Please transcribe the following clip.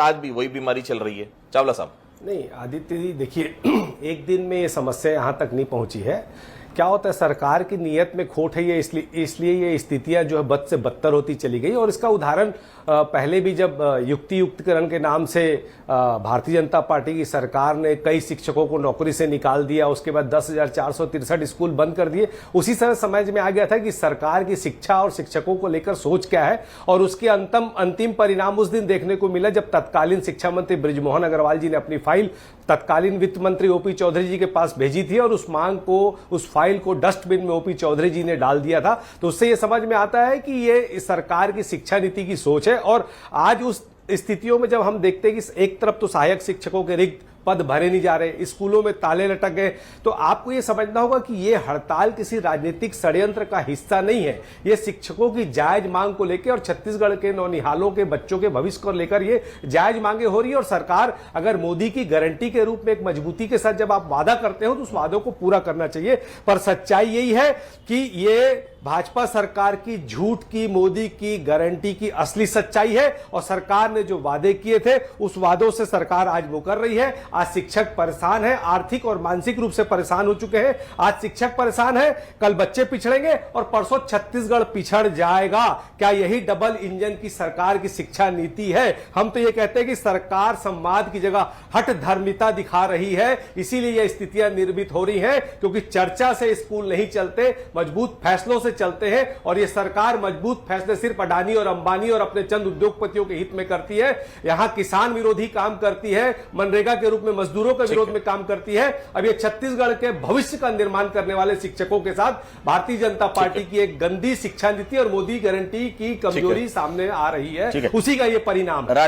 आज भी वही बीमारी चल रही है। चावला साहब। नहीं आदित्य जी, देखिए एक दिन में ये समस्या यहाँ तक नहीं पहुंची है। क्या होता है, सरकार की नीयत में खोट है, ये इसलिए ये स्थितियां जो है बद से बदतर होती चली गई। और इसका उदाहरण पहले भी जब युक्तिकरण के नाम से भारतीय जनता पार्टी की सरकार ने कई शिक्षकों को नौकरी से निकाल दिया, उसके बाद 10,463 स्कूल बंद कर दिए, उसी समय समझ में आ गया था कि सरकार की शिक्षा और शिक्षकों को लेकर सोच क्या है। और उसके अंतिम परिणाम उस दिन देखने को मिला जब तत्कालीन शिक्षा मंत्री बृजमोहन अग्रवाल जी ने अपनी फाइल तत्कालीन वित्त मंत्री ओपी चौधरी जी के पास भेजी थी और उस फाइल को डस्टबिन में ओपी चौधरी जी ने डाल दिया था। तो उससे यह समझ में आता है कि ये सरकार की शिक्षा नीति की सोच है। और आज उस स्थितियों में जब हम देखते हैं कि एक तरफ तो सहायक शिक्षकों के रिक्त पद भरे नहीं जा रहे, स्कूलों में ताले लटक गए, तो आपको यह समझना होगा कि यह हड़ताल किसी राजनीतिक षड्यंत्र का हिस्सा नहीं है। यह शिक्षकों की जायज मांग को लेकर और छत्तीसगढ़ के नौनिहालों के बच्चों के भविष्य को लेकर ये जायज मांगे हो रही है। और सरकार अगर मोदी की गारंटी के रूप में एक मजबूती के साथ जब आप वादा करते हो तो उस वादों को पूरा करना चाहिए। पर सच्चाई यही है कि ये भाजपा सरकार की झूठ की, मोदी की गारंटी की असली सच्चाई है। और सरकार ने जो वादे किए थे उस वादों से सरकार आज मुकर रही है। आज शिक्षक परेशान है, आर्थिक और मानसिक रूप से परेशान हो चुके हैं। आज शिक्षक परेशान है, कल बच्चे पिछड़ेंगे और परसों छत्तीसगढ़ पिछड़ जाएगा। क्या यही डबल इंजन की सरकार की शिक्षा नीति है? हम तो ये कहते हैं कि सरकार संवाद की जगह हठ धर्मिता दिखा रही है, इसीलिए यह स्थितियां निर्मित हो रही हैं। क्योंकि चर्चा से स्कूल नहीं चलते, मजबूत फैसलों से चलते हैं। और यह सरकार मजबूत फैसले सिर्फ अडानी और अंबानी और अपने चंद उद्योगपतियों के हित में करती है। यहां किसान विरोधी काम करती है, मनरेगा के रूप में मजदूरों के विरोध में काम करती है। अब ये छत्तीसगढ़ के भविष्य का निर्माण करने वाले शिक्षकों के साथ भारतीय जनता पार्टी की एक गंदी शिक्षा नीति और मोदी गारंटी की कमजोरी सामने आ रही है, उसी का ये परिणाम है।